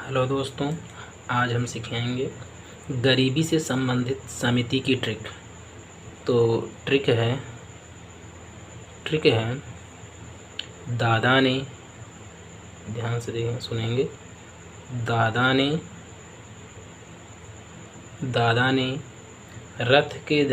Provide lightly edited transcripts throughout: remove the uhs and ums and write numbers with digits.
Hello दोस्तों, आज हम सीखेंगे गरीबी से संबंधित समिति की ट्रिक। तो ट्रिक है दादा ने, ध्यान से देखें सुनेंगे। दादा ने रथ के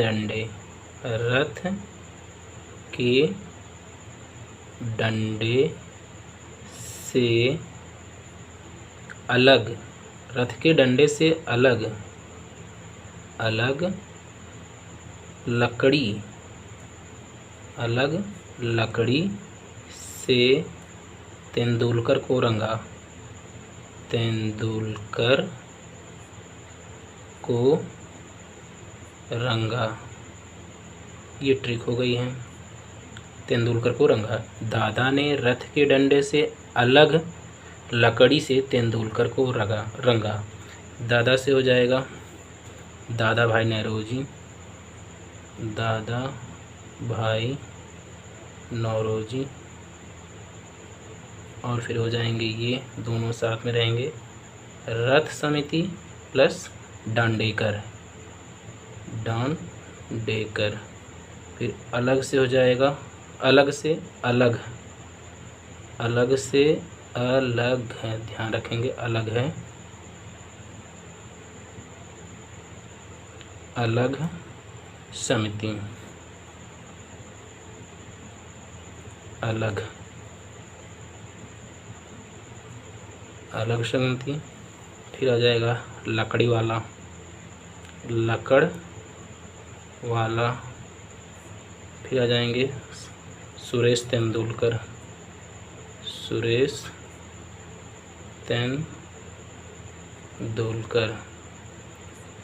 डंडे से अलग लकड़ी से तेंदुलकर को रंगा। ये ट्रिक हो गई है, तेंदुलकर को रंगा। दादा ने रथ के डंडे से अलग लकड़ी से तेंदुलकर को रंगा। दादा से हो जाएगा दादा भाई नौरोजी, और फिर हो जाएंगे ये दोनों साथ में रहेंगे, रथ समिति प्लस डांडेकर। फिर अलग से हो जाएगा अलग से अलग है, ध्यान रखेंगे अलग है, अलग समिति, अलग समिति। फिर आ जाएगा लकड़ वाला। फिर आ जाएंगे सुरेश तेंदुलकर।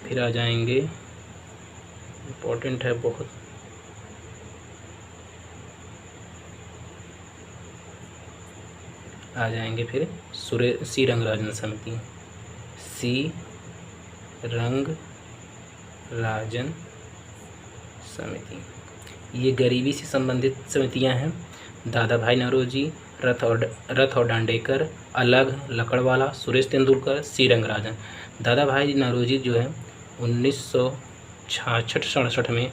फिर आ जाएंगे, इम्पोर्टेंट है बहुत, आ जाएंगे फिर सी रंगराजन समिति। ये गरीबी से संबंधित समितियां हैं। दादा भाई नौरोजी, रथ और डांडेकर, अलग लकड़वाला, सुरेश तेंदुलकर, सी रंगराजन। दादा भाई नौरोजी जो है 1966-67 में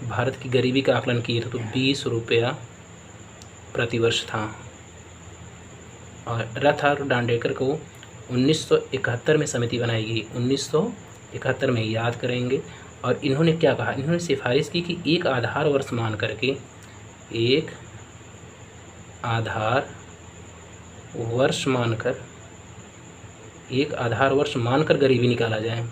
भारत की गरीबी का आकलन किए थे, तो 20 रुपया प्रतिवर्ष था। और रथ और डांडेकर को 1971 में समिति बनाई गई, 1971 में, याद करेंगे। और इन्होंने क्या कहा, इन्होंने सिफारिश की कि एक आधार वर्ष मानकर गरीबी निकाला जाए।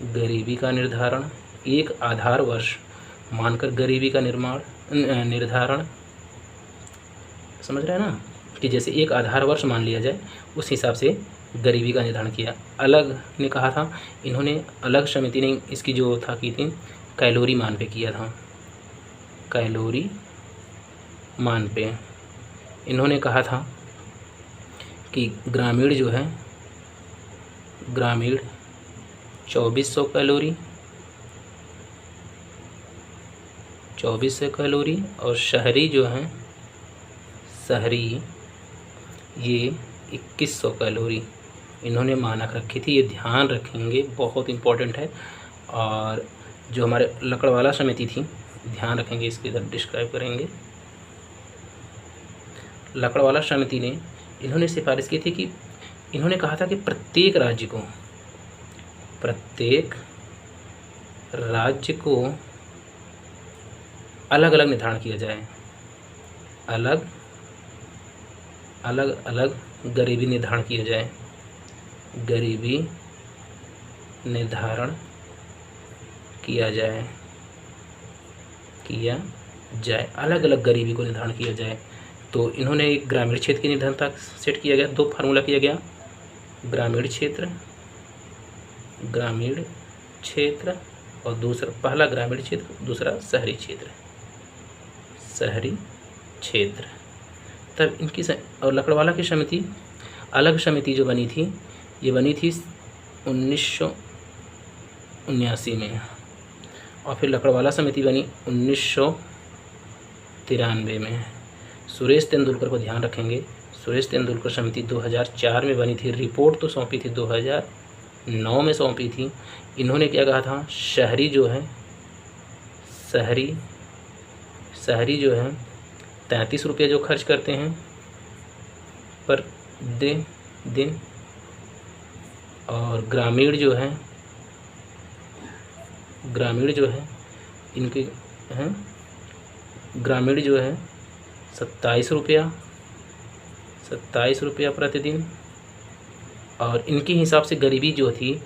गरीबी का निर्धारण, एक आधार वर्ष मानकर गरीबी का निर्धारण, समझ रहे हैं ना, कि जैसे एक आधार वर्ष मान लिया जाए, उस हिसाब से गरीबी का निर्धारण किया। अलग ने कहा था, इन्होंने अलग समिति ने इसकी जो था की थी कैलोरी मान पे किया था। कैलोरी मान पे इन्होंने कहा था कि ग्रामीण 2400 कैलोरी, और शहरी ये 2100 कैलोरी इन्होंने मानक रखी थी। ये ध्यान रखेंगे, बहुत इम्पोर्टेंट है। और जो हमारे लकड़वाला समिति थी, ध्यान रखेंगे, इसके इधर डिस्क्राइब करेंगे। लकड़वाला समिति ने इन्होंने सिफारिश की थी कि इन्होंने कहा था कि प्रत्येक राज्य को अलग अलग निर्धारण किया जाए, अलग गरीबी निर्धारण किया जाए, अलग अलग गरीबी को निर्धारण किया जाए। तो इन्होंने एक ग्रामीण क्षेत्र की निर्धारणता सेट किया गया, 2 फार्मूला किया गया, ग्रामीण क्षेत्र और दूसरा, पहला ग्रामीण क्षेत्र, दूसरा शहरी क्षेत्र। तब इनकी और लकड़वाला की समिति, अलग समिति जो बनी थी, ये बनी थी 1979 में, और फिर लकड़वाला समिति बनी 1993 में। सुरेश तेंदुलकर को ध्यान रखेंगे। सुरेश तेंदुलकर समिति 2004 में बनी थी, रिपोर्ट तो सौंपी थी 2009 में सौंपी थी। इन्होंने क्या कहा था, शहरी जो है 33 रुपये जो खर्च करते हैं पर दिन, और ग्रामीण जो है इनके हैं, ग्रामीण जो है 27 रुपया प्रतिदिन। और इनके हिसाब से गरीबी जो थी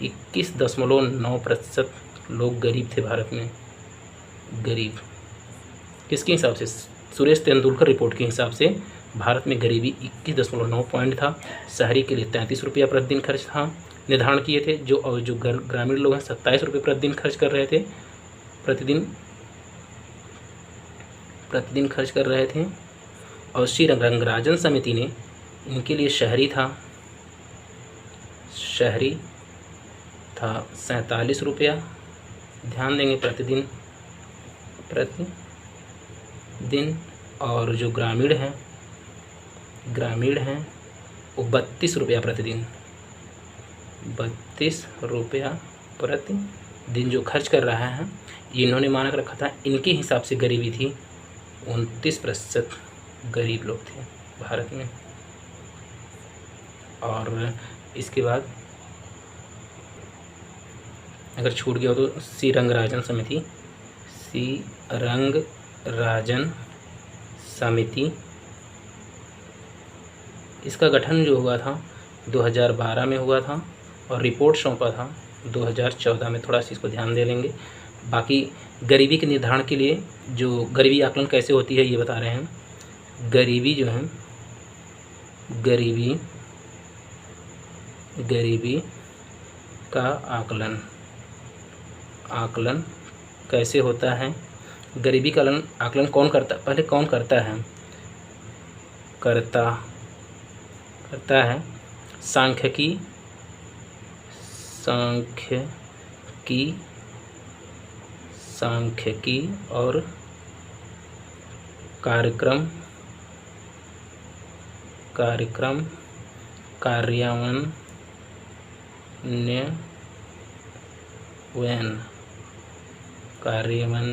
21.9% लोग गरीब थे भारत में। गरीब किसके हिसाब से, सुरेश तेंदुलकर रिपोर्ट के हिसाब से भारत में गरीबी 21.9 पॉइंट था। शहरी के लिए 33 रुपया प्रतिदिन खर्च था, निर्धारण किए थे। जो ग्रामीण लोग हैं 27 रुपये प्रतिदिन खर्च कर रहे थे, प्रतिदिन खर्च कर रहे थे। और श्री रंगराजन समिति ने इनके लिए शहरी था 47 रुपया, ध्यान देंगे, प्रतिदिन। और जो ग्रामीण हैं वो 32 रुपया प्रतिदिन, 32 रुपया प्रतिदिन जो खर्च कर रहा है। ये इन्होंने मानक रखा था। इनके हिसाब से गरीबी थी 29% गरीब लोग थे भारत में। और इसके बाद अगर छूट गया हो तो श्री रंगराजन समिति, इसका गठन जो हुआ था 2012 में हुआ था और रिपोर्ट सौंपा था 2014 में। थोड़ा सा इसको ध्यान दे लेंगे। बाकी गरीबी के निर्धारण के लिए जो गरीबी आकलन कैसे होती है ये बता रहे हैं। गरीबी जो है, गरीबी का आकलन कैसे होता है। गरीबी का आकलन कौन करता, पहले कौन करता है, करता है सांख्यिकी और कार्यक्रम कार्यान्वयन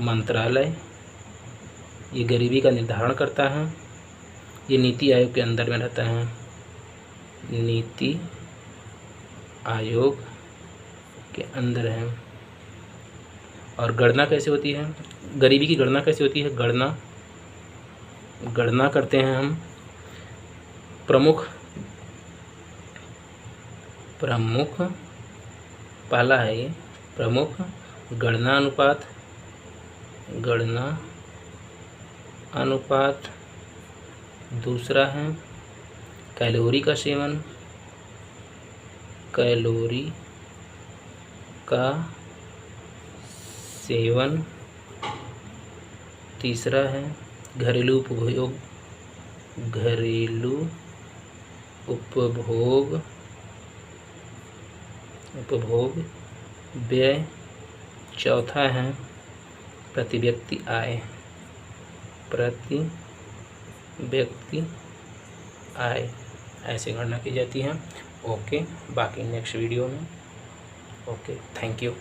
मंत्रालय, ये गरीबी का निर्धारण करता है। ये नीति आयोग के अंदर में रहता है, नीति आयोग के अंदर है। और गणना कैसे होती है, गरीबी की गणना कैसे होती है, गणना करते हैं हम प्रमुख पहला है ये प्रमुख गणना अनुपात, दूसरा है कैलोरी का सेवन, तीसरा है घरेलू उपभोग व्यय, चौथा है प्रति व्यक्ति आय। ऐसे गणना की जाती है। ओके, बाकी नेक्स्ट वीडियो में। Okay, thank you.